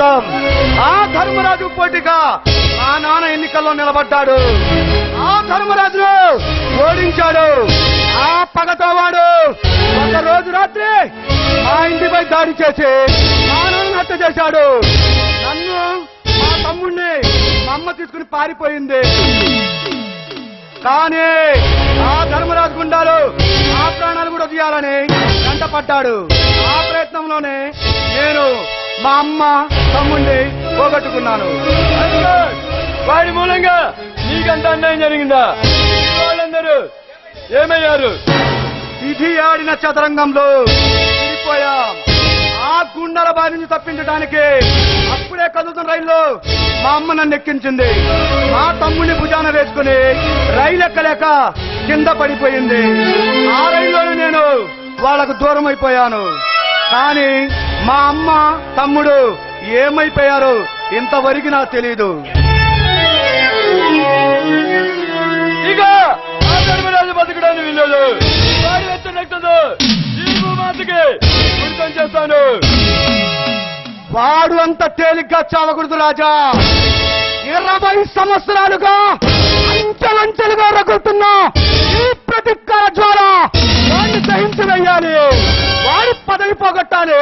కోసం ఆ ధర్మరాజు పోటీగా ఆ నాన్న ఎన్నికల్లో నిలబడ్డాడు. ఆ ధర్మరాజును ఓడించాడు. ఆ పగతో వాడు ఒక రోజు రాత్రి మా ఇంటిపై దాడి చేసి మా నాన్న హత్య చేశాడు. నన్ను మా తమ్ముడిని మా అమ్మ తీసుకుని పారిపోయింది. కానీ ఆ ధర్మరాజు గుండాలు ఆ ప్రాణాలు కూడా తీయాలని వెంటపడ్డాడు. ఆ ప్రయత్నంలోనే నేను మా అమ్మ తమ్ముడిని పోగొట్టుకున్నాను. వాడి మూలంగా నీకంత అన్యాయం జరిగిందా? వాళ్ళందరూ ఏమయ్యారు? విధి ఆడిన చదరంగంలో విడిపోయాం. ఆ గుండెల బారి నుంచి తప్పించడానికి అప్పుడే కదులుతున్న రైల్లో మా అమ్మ నన్ను ఎక్కించింది. మా తమ్ముడిని భుజాన వేసుకుని రైలు ఎక్కలేక కింద పడిపోయింది. ఆ రైల్లోనే నేను వాళ్లకు దూరం అయిపోయాను. కానీ మా అమ్మ తమ్ముడు ఏమైపోయారో ఇంతవరకు నాకు తెలీదు. ఇక ఆ ధర్మరాజు బతకడానికి వీల్లేదు. వాడి వెచ్చనెక్కదు ఈ భూమాతకి ఉడితం చేస్తాను. వాడు అంత తేలిగ్గా చావకూడదు రాజా. 20 సంవత్సరాలుగా అంచెలంచెలుగా రగులుతున్న ఈ ప్రతికార జ్వాల వాడిని దహించి వేయాలి. వాడి పదవి పోగొట్టాలి.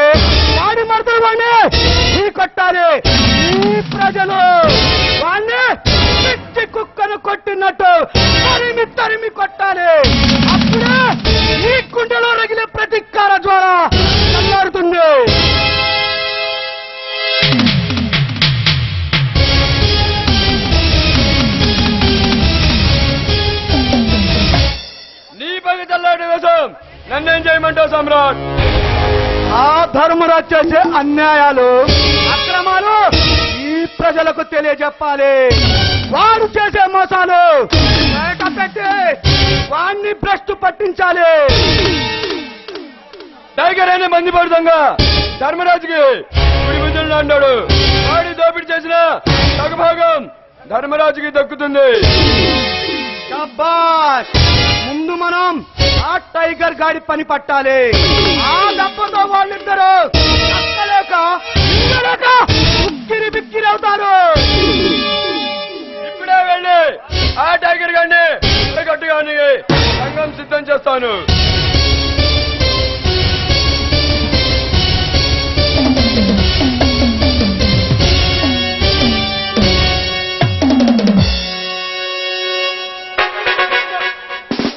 వాడి మడతలు వాడిని ఈ కొట్టాలి. ఈ ప్రజలు వాడిని పిచ్చి కుక్కను కొట్టినట్టు తరిమి తరిమి కొట్టాలి. అప్పుడే ఈ గుండెలో రగిలే ప్రతికార జ్వాల చల్లారుతుంది. నీ పగ చల్లాడి కోసం నన్నేం చేయమంటావు సమ్రాట్? ఆ ధర్మరాజు చేసే అన్యాయాలు అక్రమాలు ఈ ప్రజలకు తెలియజెప్పాలి. వాడు చేసే మోసాలు పెట్టి వాడిని భ్రష్టు పట్టించాలి. టైగర్ అనే మందిపడుతంగా ధర్మరాజుకి గుడి బుద్ధులు అన్నాడు. వాడి దోపిడీ చేసిన సగభాగం ధర్మరాజుకి దక్కుతుంది. శభాష్! ముందు మనం ఆ టైగర్ గాడి పని పట్టాలి. ఆ దెబ్బతో వాళ్ళిద్దరూ అక్కలేక ఇంగలేక ఉక్కిరి బిక్కిరి అవుతారు. ఇప్పుడే వెళ్ళి ఆ టైగర్ గారిని గట్టిగా రంగం సిద్ధం చేస్తాను.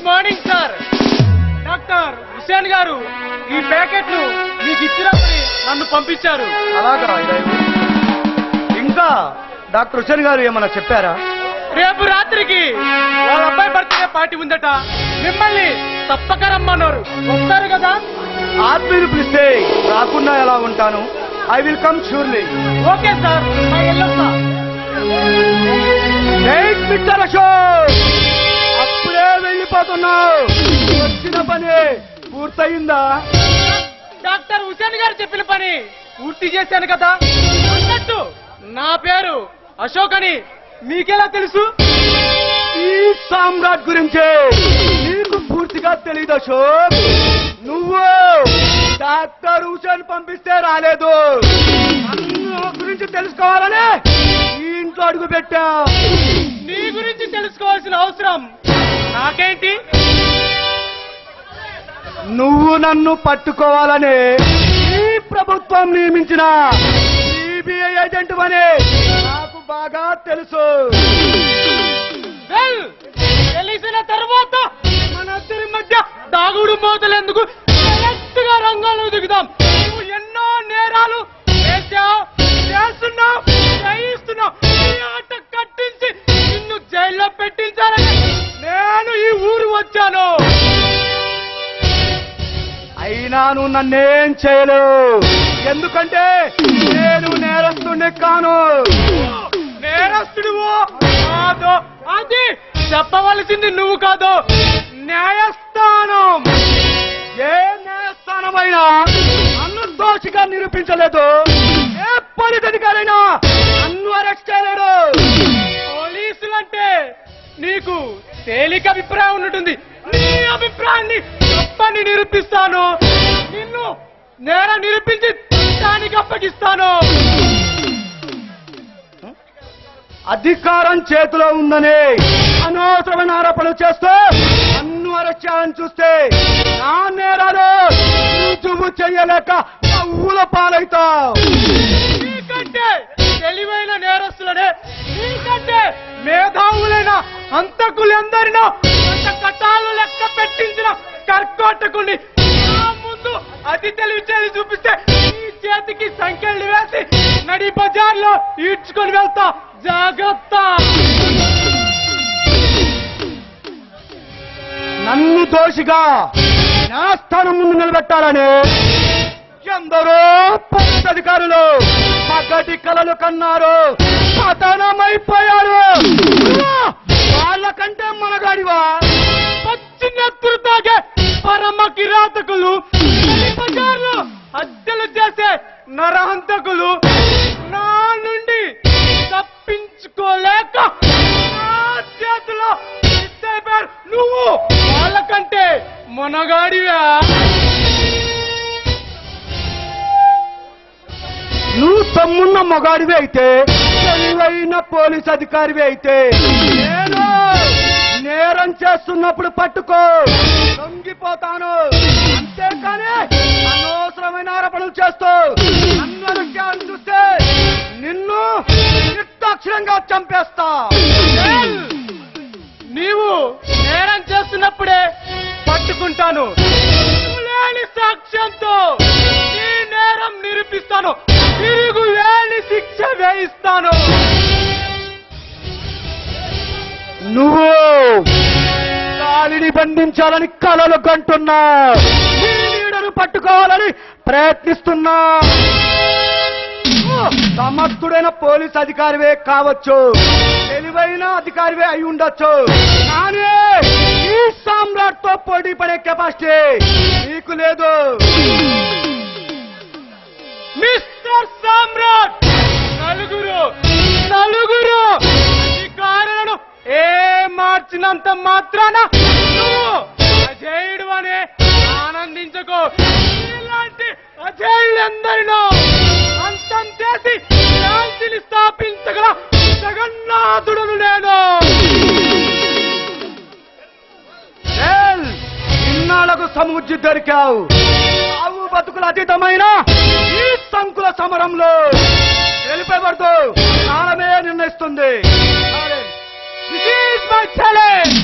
Morning sir. డాక్టర్ హుసేన్ గారు ఈ ప్యాకెట్ ను మీకు ఇచ్చినప్పుడు నన్ను పంపించారు. అలాగా? ఇంకా డాక్టర్ హుసేన్ గారు ఏమన్నా చెప్పారా? రేపు రాత్రికి వాళ్ళ అబ్బాయి బర్త్డే పార్టీ ఉందట. మిమ్మల్ని తప్పక రమ్మన్నారు. వస్తారు కదా? ఆత్మీయులు పిలిస్తే రాకుండా ఎలా ఉంటాను? I will come surely. Okay sir, వెళ్ళొస్తా. మిస్టర్ అశోక్, అప్పుడే వెళ్ళిపోతున్నావు. వచ్చిన పని పూర్తయిందా? డాక్టర్ హుసేన్ గారు చెప్పిన పని పూర్తి చేశాను కదా. అన్నట్టు నా పేరు అశోక్ అని మీకెలా తెలుసు? ఈ సామ్రాట్ గురించి నీకు పూర్తిగా తెలీదు అశోక్. నువ్వు డాక్టర్ హుసేన్ పంపిస్తే రాలేదు. అన్న గురించి తెలుసుకోవాలని ఈ ఇంట్లో అడుగు పెట్టా. నీ గురించి తెలుసుకోవాల్సిన అవసరం నాకేంటి? నువ్వు నన్ను పట్టుకోవాలని ఈ ప్రభుత్వం నియమించిన సిబిఐ ఏజెంట్ అని నాకు బాగా తెలుసు. తెలిసిన తర్వాత మన ఇద్దరి మధ్య దాగుడు మోతలెందుకు? కరెక్ట్గా రంగంలో దిగుదాం. నువ్వు ఎన్నో నేరాలు చేశావు, చేస్తున్నావు, చేయిస్తున్నావు. ఈ ఆట కట్టించి నిన్ను జైల్లో పెట్టించాలని నేను ఈ ఊరు వచ్చాను. అయినా నువ్వు నన్నేం చేయలేవు. ఎందుకంటే నేను నేరస్తుడిని కాను. నేరస్తుడివో కాదో అది చెప్పవలసింది నువ్వు కాదు, న్యాయస్థానం. ఏ న్యాయస్థానమైనా నన్ను దోషిగా నిరూపించలేదు. ఏ పోలీస్ అధికారైనా నన్ను అరెస్ట్ చేయలేడు. పోలీసులంటే నీకు తేలిక అభిప్రాయం ఉంటుంది. నీ అభిప్రాయాన్ని తప్పని నిరూపిస్తాను. నిన్ను నేర నిరూపించి దానికి అప్పగిస్తాను. అధికారం చేతిలో ఉందని అనవసరమైన ఆరోపణలు చేస్తూ నన్ను అరెస్ట్ చేయాలని చూస్తే నా నేరాలు రుజువు చెయ్యలేక నవ్వుల పాలవుతావు. నీకంటే తెలివైన నేరస్తులనే, నీకంటే మేధావులైన హంతకులందరినో కట్టాలు లెక్క పెట్టించిన కర్కోటకుని నా ముందు అతి తెలివిచేది చూపిస్తే ఈ చేతికి సంఖ్యలు వేసి నడి బజార్లో ఈడ్చుకొని వెళ్తా. జాగ్రత్త. నన్ను దోషిగా న్యాయస్థానం ముందు నిలబెట్టాలని ఎందరో పోలీస్ అధికారులు పగటి కలలు కన్నారు, పతనమైపోయారు. వాళ్ళకంటే మనగాడివా? పచ్చి నెత్తురు తాగే పరమ కిరాతకులు, బజార్లో హత్యలు చేసే నరహంతకులు నా నుండి తప్పించుకోలేక నా చేతిలో ఇద్దరు. నువ్వు వాళ్ళకంటే మనగాడివా? నువ్వు తమ్మున్న మగాడివి అయితే, తెలివైన పోలీస్ అధికారివి అయితే, నేను నేరం చేస్తున్నప్పుడు పట్టుకో, లొంగిపోతాను. అంతేకాని అనవసరమైన ఆరోపణలు చేస్తూ నన్ను అరెస్ట్ చేయాలని చూస్తే నిన్ను నిర్దాక్షిణ్యంగా చంపేస్తా. నీవు నేరం చేస్తున్నప్పుడే పట్టుకుంటాను. లేని సాక్ష్యంతో నీ నేరం నిరూపిస్తాను. తిరుగు లేని శిక్ష వేయిస్తాను. నువ్వు గాలిని బంధించాలని కలలు కంటున్నా, నీ నీడను పట్టుకోవాలని ప్రయత్నిస్తున్నా. సమర్థుడైన పోలీస్ అధికారివే కావచ్చు, తెలివైన అధికారివే అయి ఉండొచ్చు, కానీ ఈ సామ్రాట్ తో పోటీ పడే కెపాసిటీ నీకు లేదు. మిస్టర్ సామ్రాట్, నలుగురు అధికారులను మార్చినంత మాత్రాన నువ్వు అజేయుడు అనే ఆనందించకు. ఇలాంటి అజేయులందరినో అంతం చేసి శాంతిని స్థాపించగల జగన్నాథుడును నేను. ఇన్నాళ్లకు సముజ్జి దొరికావు. సావు బతుకుల అతీతమైన ఈ సంకుల సమరంలో వెళ్ళిపోబడుతూ కాలమే నిర్ణయిస్తుంది. This is my challenge.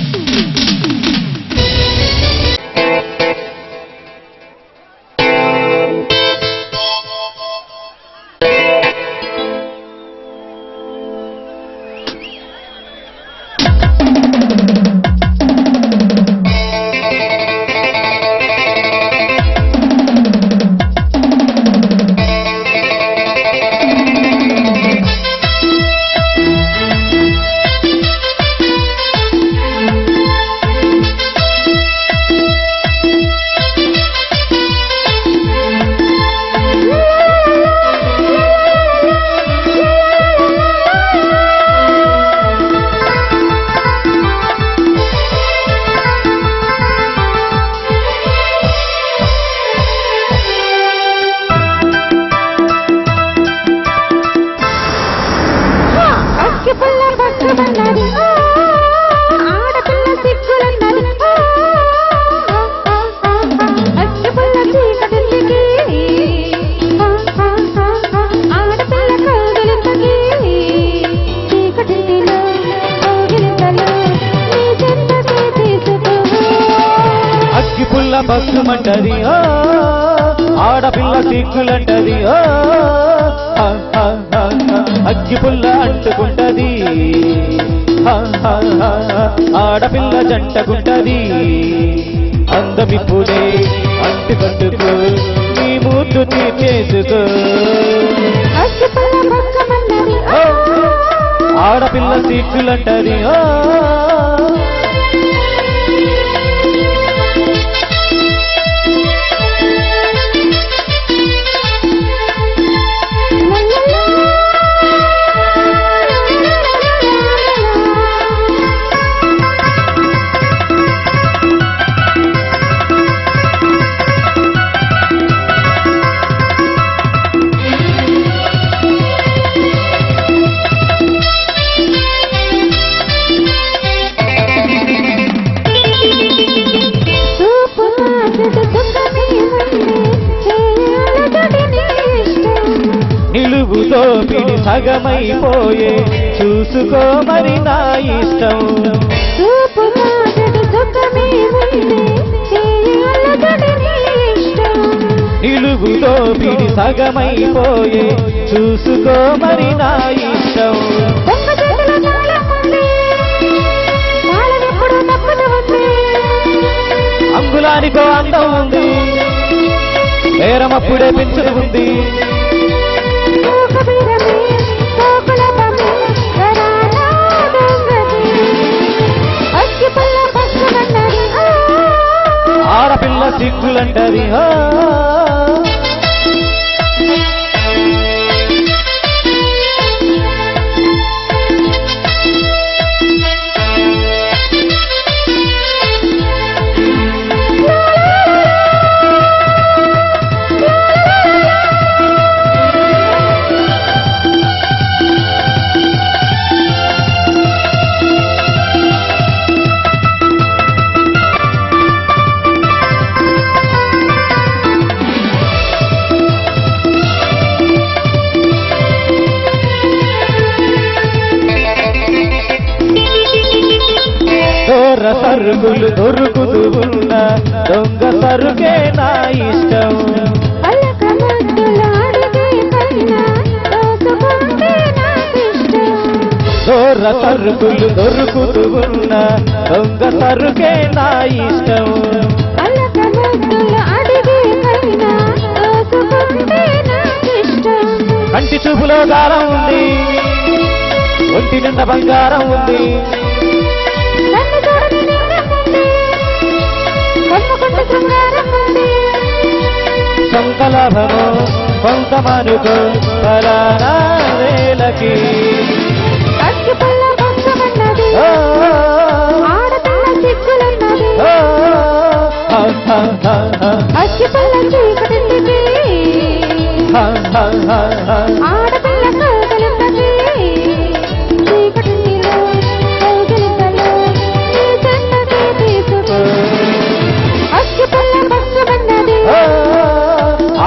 బస్సుమంటది ఆడపిల్ల సిగ్గులంటది అగ్గి పుల్ల అంటుకుంటది ఆడపిల్ల జంటకుంటది అందమిప్పుడే అంటుకట్టుకో నీ మూర్తు తీర్చేసుకో ఆడపిల్ల సిగ్గులంటది నిలువుతో పిడి సగమైపోయే చూసుకో మరి నా ఇష్టం చూపు కాదడు సుఖమే ఉంది చేయి అల్లగడి నీ ఇష్టం నిలువుతో పిడి సగమైపోయే చూసుకో మరి నా ఇష్టం దొంగ చేతుల తాళం ఉంది తాళమెప్పుడు తప్పదు ఉంది అంగుళానికో అందం ఉంది నేరమప్పుడే పెంచుతూ ఉంది కబీరమే కోకులపమే గరానా దొంగది అగ్గిపుల్ల పసుమన్నది ఆడపిల్ల సిగ్గులంటది సరుకులు దొరుకుతూ ఉన్న దొంగ సరుకే నా ఇష్టం అల్లక ముద్దుల అడిగే కన్నా దోసుకుంటే నాకిష్టం దొర సరుకులు దొరుకుతూ ఉన్న దొంగ సరుకే నా ఇష్టం అల్లక ముద్దుల అడిగే కన్నా దోసుకుంటే నాకిష్టం కంటి చూపులో గారం ఉంది ఒంటి నిండా బంగారం ఉంది నన్ను చూడని లింగం ఉంది కన్నుకుంటే శృంగారం ఉంది సంకలాభము కొంతమనుకో ఫలానా వేళకి అగ్గిపుల్ల పసుమన్నది ఆడపిల్ల సిగ్గులన్నది అగ్గిపుల్ల చీకటింటికి ఆడపిల్ల కౌగలింతకి చీకటిలో కౌగలింతలో నీ చెంతకి తీసుకో అగ్గిపుల్ల పసుమన్నది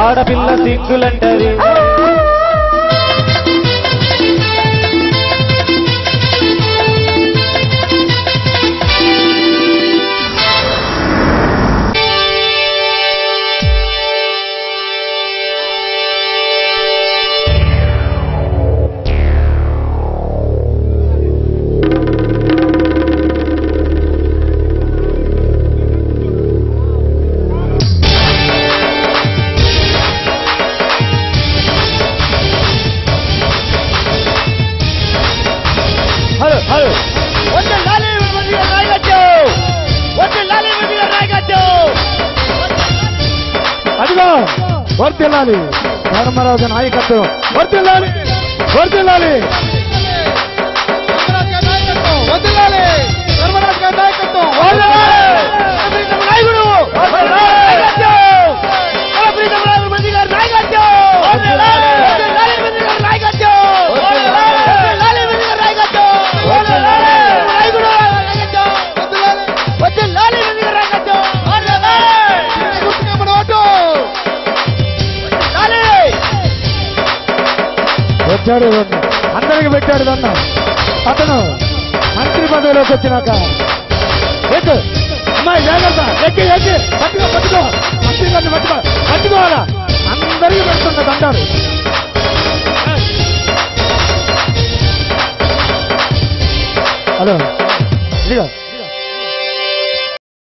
ఆడపిల్ల సిగ్గులంటది అదిగో వర్తిల్లాలి ధర్మరాజు నాయకత్వం వర్తిల్లాలి వర్తిల్లాలి వచ్చాడు అందరికి పెట్టాడు దన్న అతను మంత్రి పదవిలోకి వచ్చినాక ఎత్తు అమ్మాయి జాగ్రత్త ఎక్కి ఎక్కి పట్టుకో పట్టుకో మంత్రి గారిని పట్టుకో పట్టుకోవాలా అందరికి పెడుతున్న దండాలు హలో ఇదిగో